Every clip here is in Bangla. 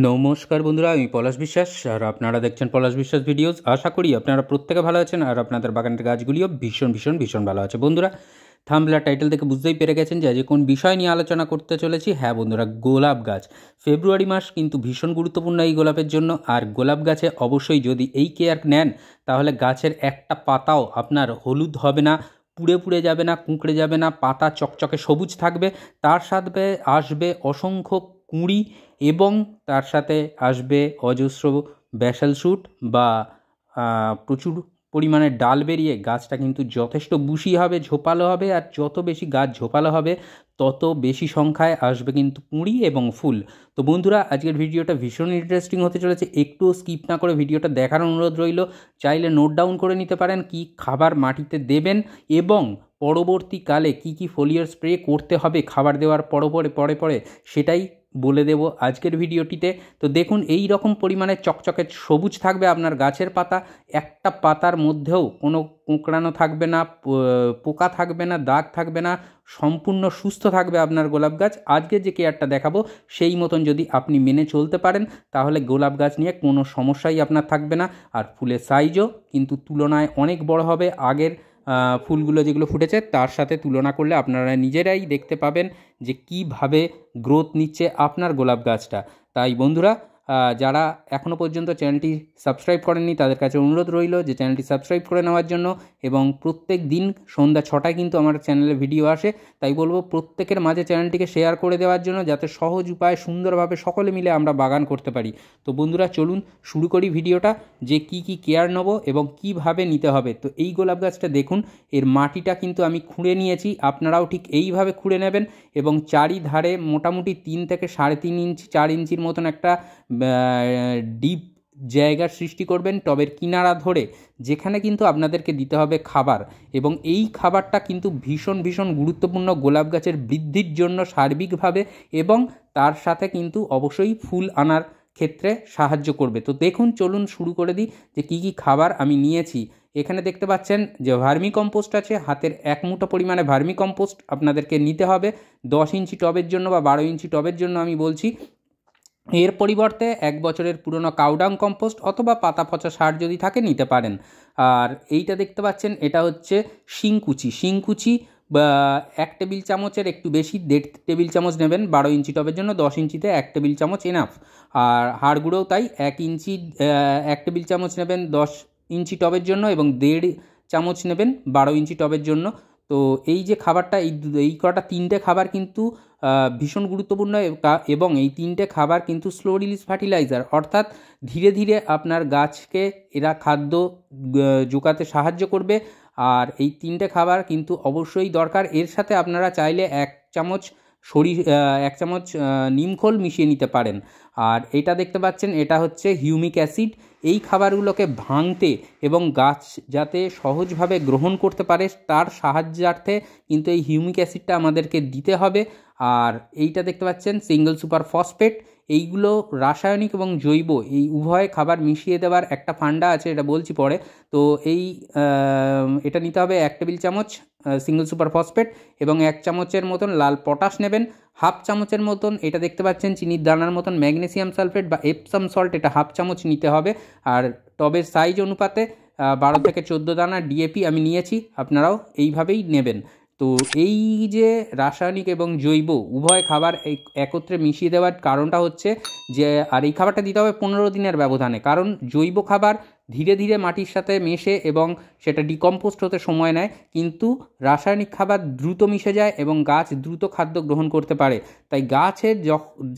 নমস্কার বন্ধুরা, আমি পলাশ বিশ্বাস আর আপনারা দেখছেন পলাশ বিশ্বাস ভিডিওস। আশা করি আপনারা প্রত্যেকে ভালো আছেন আর আপনাদের বাগানের গাছগুলিও ভীষণ ভীষণ ভীষণ ভালো আছে। বন্ধুরা, থাম্বনেল টাইটেল থেকে বুঝতেই পেরে গেছেন যে আজ কোন বিষয় নিয়ে আলোচনা করতে চলেছি। হ্যাঁ বন্ধুরা, গোলাপ গাছ। ফেব্রুয়ারি মাস কিন্তু ভীষণ গুরুত্বপূর্ণ এই গোলাপের জন্য। আর গোলাপ গাছে অবশ্যই যদি এই কেয়ার নেন তাহলে গাছের একটা পাতাও আপনার হলুদ হবে না, পুড়ে পুড়ে যাবে না, কুঁকড়ে যাবে না, পাতা চকচকে সবুজ থাকবে। তার সাথে আসবে অসংখ্য কুঁড়ি এবং তার সাথে আসবে অজস্র ব্যাসাল শুট বা প্রচুর পরিমাণে ডাল বেরিয়ে গাছটা কিন্তু যথেষ্ট বুশি হবে, ঝোপালো হবে। আর যত বেশি গাছ ঝোপালো হবে তত বেশি সংখ্যায় আসবে কিন্তু কুঁড়ি এবং ফুল। তো বন্ধুরা, আজকের ভিডিওটা ভীষণ ইন্টারেস্টিং হতে চলেছে। একটুও স্কিপ না করে ভিডিওটা দেখার অনুরোধ রইল। চাইলে নোট ডাউন করে নিতে পারেন কি খাবার মাটিতে দেবেন এবং পরবর্তীকালে কি কি ফোলিয়ার স্প্রে করতে হবে খাবার দেওয়ার পরে পরে সেটাই বলে দেব আজকের ভিডিওটিতে। তো দেখুন, এই রকম পরিমাণে চকচকে সবুজ থাকবে আপনার গাছের পাতা। একটা পাতার মধ্যেও কোনো কোঁকড়ানো থাকবে না, পোকা থাকবে না, দাগ থাকবে না, সম্পূর্ণ সুস্থ থাকবে আপনার গোলাপ গাছ। আজকে যে কেয়ারটা দেখাবো সেই মতন যদি আপনি মেনে চলতে পারেন তাহলে গোলাপ গাছ নিয়ে কোনো সমস্যাই আপনার থাকবে না। আর ফুলের সাইজও কিন্তু তুলনায় অনেক বড় হবে। আগের ফুলগুলো যেগুলো ফুটেছে তার সাথে তুলনা করলে আপনারা নিজেরাই দেখতে পাবেন যে কীভাবে গ্রোথ নিচ্ছে আপনার গোলাপ গাছটা। তাই বন্ধুরা, যারা এখনও পর্যন্ত চ্যানেলটি সাবস্ক্রাইব করেননি তাদের কাছে অনুরোধ রইল যে চ্যানেলটি সাবস্ক্রাইব করে নেওয়ার জন্য। এবং প্রত্যেক দিন সন্ধ্যা 6টায় কিন্তু আমার চ্যানেলে ভিডিও আসে, তাই বলবো প্রত্যেকের মাঝে চ্যানেলটিকে শেয়ার করে দেওয়ার জন্য, যাতে সহজ উপায়ে সুন্দরভাবে সকলে মিলে আমরা বাগান করতে পারি। তো বন্ধুরা, চলুন শুরু করি ভিডিওটা, যে কি কি কেয়ার নেব এবং কিভাবে নিতে হবে। তো এই গোলাপ গাছটা দেখুন, এর মাটিটা কিন্তু আমি খুঁড়ে নিয়েছি, আপনারাও ঠিক এইভাবে খুঁড়ে নেবেন এবং চারিধারে মোটামুটি 3 থেকে 3.5 ইঞ্চি 4 ইঞ্চির মতন একটা ডিপ জায়গার সৃষ্টি করবেন টবের কিনারা ধরে, যেখানে কিন্তু আপনাদেরকে দিতে হবে খাবার। এবং এই খাবারটা কিন্তু ভীষণ ভীষণ গুরুত্বপূর্ণ গোলাপ গাছের বৃদ্ধির জন্য সার্বিকভাবে, এবং তার সাথে কিন্তু অবশ্যই ফুল আনার ক্ষেত্রে সাহায্য করবে। তো দেখুন, চলুন শুরু করে দিই যে কী কী খাবার আমি নিয়েছি। এখানে দেখতে পাচ্ছেন যে ভার্মি কম্পোস্ট আছে, হাতের 1 মুঠো পরিমাণে ভার্মি কম্পোস্ট আপনাদেরকে নিতে হবে 10 ইঞ্চি টবের জন্য বা 12 ইঞ্চি টবের জন্য আমি বলছি। এর পরিবর্তে 1 বছরের পুরনো কাউডাং কম্পোস্ট অথবা পাতা পচা সার যদি থাকে নিতে পারেন। আর এইটা দেখতে পাচ্ছেন, এটা হচ্ছে শিংকুচি বা 1 টেবিল চামচের একটু বেশি, 1.5 টেবিল চামচ নেবেন 12 ইঞ্চি টবের জন্য। 10 ইঞ্চিতে 1 টেবিল চামচ এনাফ। আর হাড় গুঁড়োও তাই, 1 টেবিল চামচ নেবেন 10 ইঞ্চি টবের জন্য এবং 1.5 চামচ নেবেন 12 ইঞ্চি টবের জন্য। তো এই যে খাবারটা, এই কটা 3টে খাবার কিন্তু ভীষণ গুরুত্বপূর্ণ। এবং এই 3টে খাবার কিন্তু স্লো রিলিজ ফার্টিলাইজার, অর্থাৎ ধীরে ধীরে আপনার গাছকে এরা খাদ্য জোগাতে সাহায্য করবে। আর এই 3টে খাবার কিন্তু অবশ্যই দরকার। এর সাথে আপনারা চাইলে 1 চামচ 1 চামচ নিমখোল মিশিয়ে নিতে পারেন। আর এটা দেখতে পাচ্ছেন, এটা হচ্ছে হিউমিক অ্যাসিড। এই খাবারগুলোকে ভাঙতে এবং গাছ যাতে সহজভাবে গ্রহণ করতে পারে তার সাহায্যার্থে কিন্তু এই হিউমিক অ্যাসিডটা আমাদেরকে দিতে হবে। আর এইটা দেখতে পাচ্ছেন সিঙ্গল সুপার ফসফেট। এইগুলো রাসায়নিক এবং জৈব এই উভয় খাবার মিশিয়ে দেওয়ার একটা ফান্ডা আছে, এটা বলছি পরে। তো এটা নিতে হবে 1 টেবিল চামচ সিঙ্গল সুপার ফসফেট এবং 1 চামচের মতন লাল পটাশ নেবেন। 1/2 চামচের মতন এটা দেখতে পাচ্ছেন চিনির দানার মতন ম্যাগনেসিয়াম সালফেট বা এপসাম সল্ট, এটা 1/2 চামচ নিতে হবে। আর টবের সাইজ অনুপাতে 12 থেকে 14 দানা ডিএপি আমি নিয়েছি, আপনারাও এইভাবেই নেবেন। তো এই যে রাসায়নিক এবং জৈব উভয় খাবার একত্রে মিশিয়ে দেওয়ার কারণটা হচ্ছে যে, আর এই খাবারটা দিতে হবে 15 দিনের ব্যবধানে, কারণ জৈব খাবার ধীরে ধীরে মাটির সাথে মেশে এবং সেটা ডিকম্পোস্ট হতে সময় নেয়, কিন্তু রাসায়নিক খাবার দ্রুত মিশে যায় এবং গাছ দ্রুত খাদ্য গ্রহণ করতে পারে। তাই গাছের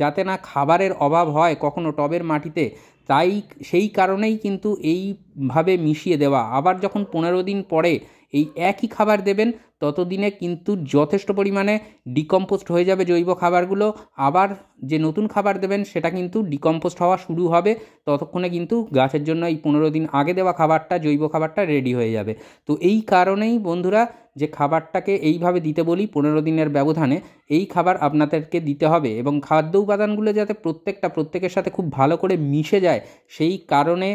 যাতে না খাবারের অভাব হয় কখনো টবের মাটিতে, তাই সেই কারণেই কিন্তু এইভাবে মিশিয়ে দেওয়া। আবার যখন 15 দিন পরে এই একই খাবার দেবেন ততদিনে কিন্তু যথেষ্ট পরিমাণে ডিকম্পোস্ট হয়ে যাবে জৈব খাবারগুলো। আবার যে নতুন খাবার দেবেন সেটা কিন্তু ডিকম্পোস্ট হওয়া শুরু হবে, ততক্ষণে কিন্তু গাছের জন্য এই 15 দিন আগে দেওয়া খাবারটা, জৈব খাবারটা রেডি হয়ে যাবে। তো এই কারণেই বন্ধুরা, যে খাবারটাকে এইভাবে দিতে বলি 15 দিনের ব্যবধানে, এই খাবার আপনাদেরকে দিতে হবে। এবং খাদ্য উপাদানগুলো যাতে প্রত্যেকের সাথে খুব ভালো করে মিশে যায়, সেই কারণে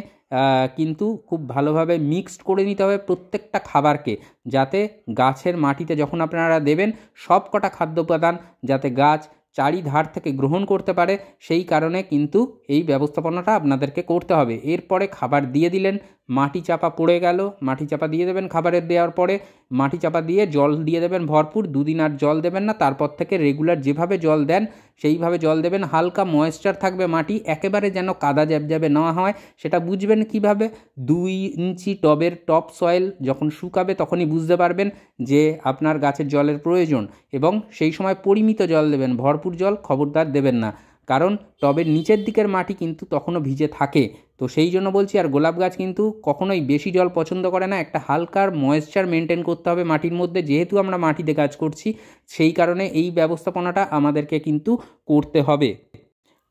কিন্তু খুব ভালোভাবে মিক্সড করে নিতে হবে প্রত্যেকটা খাবারকে, যাতে গাছের মাটিতে যখন আপনারা দেবেন সব কটা খাদ্য উপাদান যাতে গাছ চারিধার থেকে গ্রহণ করতে পারে, সেই কারণে কিন্তু এই ব্যবস্থাপনাটা আপনাদেরকে করতে হবে। এরপরে খাবার দিয়ে দিলেন, মাটি চাপা পড়ে গেল, মাটি চাপা দিয়ে দেবেন খাবারের দেওয়ার পরে, মাটি চাপা দিয়ে জল দিয়ে দেবেন ভরপুর, দুদিন আর জল দেবেন না, তারপর থেকে রেগুলার যেভাবে জল দেন সেইভাবে জল দেবেন। হালকা ময়েশ্চার থাকবে মাটি, একেবারে যেন কাদা জ্যাবজ্যাবে না হয়। সেটা বুঝবেন কিভাবে? 2 ইঞ্চি টবের টপ সয়েল যখন শুকাবে তখনই বুঝতে পারবেন যে আপনার গাছের জলের প্রয়োজন, এবং সেই সময় পরিমিত জল দেবেন, ভরপুর জল খবরদার দেবেন না, কারণ টবের নিচের দিকের মাটি কিন্তু তখনও ভিজে থাকে। তো সেই জন্য বলছি। আর গোলাপ গাছ কিন্তু কখনোই বেশি জল পছন্দ করে না, একটা হালকার ময়েশ্চার মেনটেন করতে হবে মাটির মধ্যে, যেহেতু আমরা মাটিতে কাজ করছি সেই কারণে এই ব্যবস্থাপনাটা আমাদেরকে কিন্তু করতে হবে।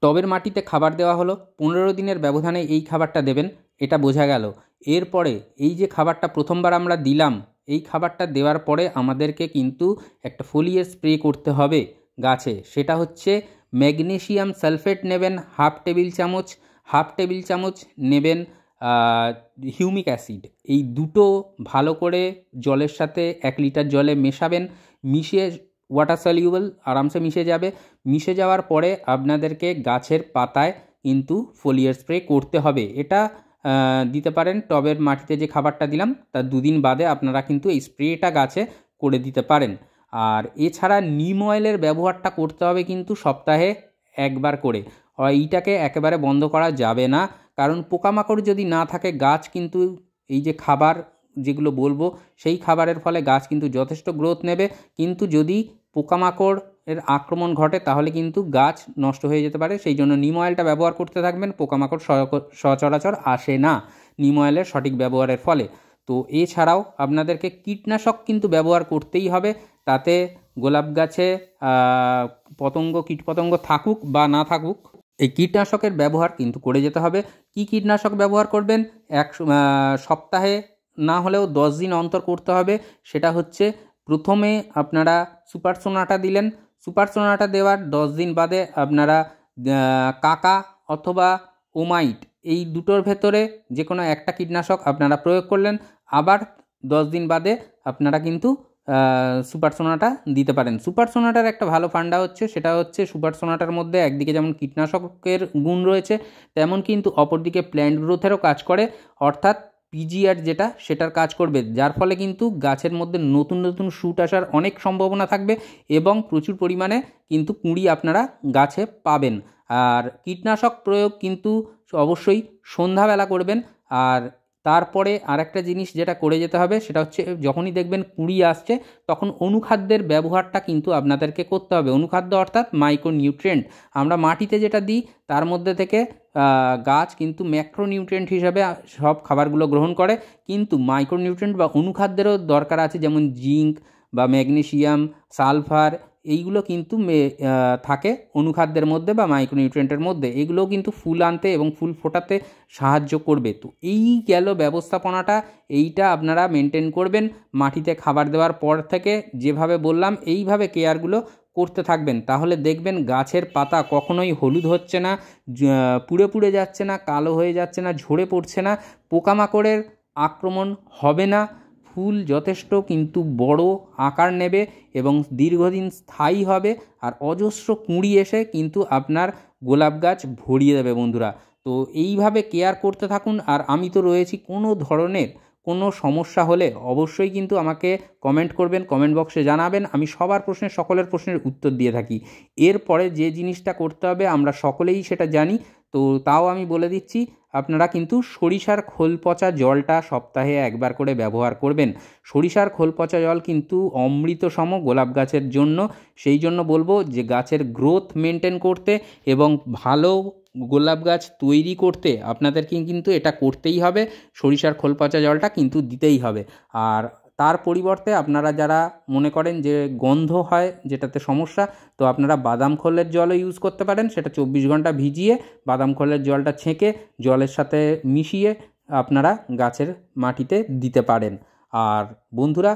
টবের মাটিতে খাবার দেওয়া হলো, 15 দিনের ব্যবধানে এই খাবারটা দেবেন, এটা বোঝা গেল। এরপরে এই যে খাবারটা প্রথমবার আমরা দিলাম, এই খাবারটা দেওয়ার পরে আমাদেরকে কিন্তু একটা ফোলিয়ার স্প্রে করতে হবে গাছে। সেটা হচ্ছে ম্যাগনেসিয়াম সালফেট নেবেন হাফ টেবিল চামচ নেবেন হিউমিক অ্যাসিড। এই দুটো ভালো করে জলের সাথে 1 লিটার জলে মেশাবেন, মিশিয়ে ওয়াটার সলিউবল আরামসে মিশে যাবে। মিশে যাওয়ার পরে আপনাদেরকে গাছের পাতায় কিন্তু ফোলিয়ার স্প্রে করতে হবে। এটা দিতে পারেন টবের মাটিতে যে খাবারটা দিলাম তার 2 দিন বাদে আপনারা কিন্তু এই স্প্রেটা গাছে করে দিতে পারেন। আর এছাড়া নিম অয়েলের ব্যবহারটা করতে হবে কিন্তু সপ্তাহে 1 বার করে। এইটাকে একেবারে বন্ধ করা যাবে না, কারণ পোকামাকড় যদি না থাকে গাছ কিন্তু এই যে খাবার যেগুলো বলবো সেই খাবারের ফলে গাছ কিন্তু যথেষ্ট গ্রোথ নেবে, কিন্তু যদি পোকামাকড়ের আক্রমণ ঘটে তাহলে কিন্তু গাছ নষ্ট হয়ে যেতে পারে। সেই জন্য নিম অয়েলটা ব্যবহার করতে থাকবেন, পোকামাকড় সচরাচর আসে না নিম অয়েলের সঠিক ব্যবহারের ফলে। তো এছাড়াও আপনাদেরকে কীটনাশক কিন্তু ব্যবহার করতেই হবে, তাতে গোলাপ গাছে কীটপতঙ্গ থাকুক বা না থাকুক, এই কীটনাশকের ব্যবহার কিন্তু করে যেতে হবে। কি কীটনাশক ব্যবহার করবেন? সপ্তাহে না হলেও 10 দিন অন্তর করতে হবে। সেটা হচ্ছে প্রথমে আপনারা সুপার সোনাটা দিলেন, সুপার সোনাটা দেওয়ার 10 দিন বাদে আপনারা কাকা অথবা ওমাইট, এই দুটোর ভেতরে যে কোনো একটা কীটনাশক আপনারা প্রয়োগ করলেন। আবার 10 দিন বাদে আপনারা কিন্তু সুপার সোনাটা দিতে পারেন। সুপার সোনাটার একটা ভালো ফান্ডা হচ্ছে, সেটা হচ্ছে সুপার সোনাটার মধ্যে একদিকে যেমন কীটনাশকের গুণ রয়েছে, তেমন কিন্তু অপরদিকে প্ল্যান্ট গ্রোথেরও কাজ করে, অর্থাৎ পিজিআর যেটা সেটার কাজ করবে, যার ফলে কিন্তু গাছের মধ্যে নতুন নতুন শ্যুট আসার অনেক সম্ভাবনা থাকবে এবং প্রচুর পরিমাণে কিন্তু কুঁড়ি আপনারা গাছে পাবেন। আর কীটনাশক প্রয়োগ কিন্তু অবশ্যই সন্ধ্যাবেলা করবেন। আর তারপরে আরেকটা জিনিস যেটা করে যেতে হবে সেটা হচ্ছে যখনই দেখবেন কুঁড়ি আসছে তখন অনুখাদ্যের ব্যবহারটা কিন্তু আপনাদেরকে করতে হবে। অনুখাদ্য অর্থাৎ মাইক্রোনিউট্রিয়েন্ট, আমরা মাটিতে যেটা দিই তার মধ্যে থেকে গাছ কিন্তু ম্যাক্রোনিউট্রিয়েন্ট হিসাবে সব খাবারগুলো গ্রহণ করে, কিন্তু মাইক্রোনিউট্রিয়েন্ট বা অনুখাদ্যেরও দরকার আছে, যেমন জিঙ্ক বা ম্যাগনেসিয়াম, সালফার, এইগুলো কিন্তু থাকে অনুখাদ্যের মধ্যে বা মাইক্রোনিউট্রিয়েন্টের মধ্যে। এগুলোও কিন্তু ফুল আনতে এবং ফুল ফোটাতে সাহায্য করবে। তো এই গেল ব্যবস্থাপনাটা, এইটা আপনারা মেনটেন করবেন। মাটিতে খাবার দেওয়ার পর থেকে যেভাবে বললাম এইভাবে কেয়ারগুলো করতে থাকবেন, তাহলে দেখবেন গাছের পাতা কখনোই হলুদ হচ্ছে না, পুড়ে পুড়ে যাচ্ছে না, কালো হয়ে যাচ্ছে না, ঝরে পড়ছে না, পোকামাকড়ের আক্রমণ হবে না, ফুল যথেষ্ট কিন্তু বড় আকার নেবে এবং দীর্ঘদিন স্থায়ী হবে, আর অজস্র কুঁড়ি এসে কিন্তু আপনার গোলাপ গাছ ভরিয়ে দেবে বন্ধুরা। তো এইভাবে কেয়ার করতে থাকুন। আর আমি তো রয়েছি, কোনো ধরনের কোনো সমস্যা হলে অবশ্যই কিন্তু আমাকে কমেন্ট করবেন, কমেন্ট বক্সে জানাবেন, আমি সবার প্রশ্নের সকলের প্রশ্নের উত্তর দিয়ে থাকি। এরপরে যে জিনিসটা করতে হবে আমরা সকলেই সেটা জানি, তো তাও আমি বলে দিচ্ছি, আপনারা কিন্তু সরিষার খোল পচা জলটা সপ্তাহে 1 বার করে ব্যবহার করবেন। সরিষার খোল পচা জল কিন্তু অমৃতসম গোলাপ গাছের জন্য। সেই জন্য বলবো যে গাছের গ্রোথ মেনটেন করতে এবং ভালো গোলাপ গাছ তৈরি করতে আপনাদেরকে কিন্তু এটা করতেই হবে, সরিষার খোল পচা জলটা কিন্তু দিতেই হবে। আর তার পরিবর্তে আপনারা যারা মনে করেন যে গন্ধ হয় যেটাতে সমস্যা, তো আপনারা বাদাম খোলের জলও ইউজ করতে পারেন। সেটা 24 ঘন্টা ভিজিয়ে বাদাম খোলের জলটা ছেঁকে জলের সাথে মিশিয়ে আপনারা গাছের মাটিতে দিতে পারেন। আর বন্ধুরা,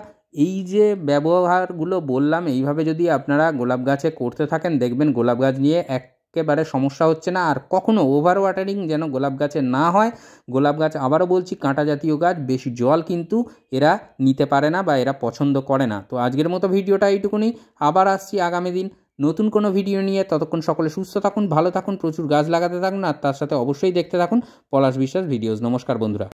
এই যে ব্যবহারগুলো বললাম এইভাবে যদি আপনারা গোলাপ গাছে করতে থাকেন, দেখবেন গোলাপ গাছ নিয়ে একেবারে সমস্যা হচ্ছে না। আর কখনো ওভার ওয়াটারিং যেন গোলাপ গাছে না হয়। গোলাপ গাছ, আবারও বলছি, কাঁটা জাতীয় গাছ, বেশি জল কিন্তু এরা নিতে পারে না বা এরা পছন্দ করে না। তো আজকের মতো ভিডিওটা এইটুকুনি, আবার আসছি আগামী দিন। নতুন কোনো ভিডিও নিয়ে। ততক্ষণ সকলে সুস্থ থাকুন, ভালো থাকুন, প্রচুর গাছ লাগাতে থাকুন, আর তার সাথে অবশ্যই দেখতে থাকুন পলাশ বিশ্বাস ভিডিওস। নমস্কার বন্ধুরা।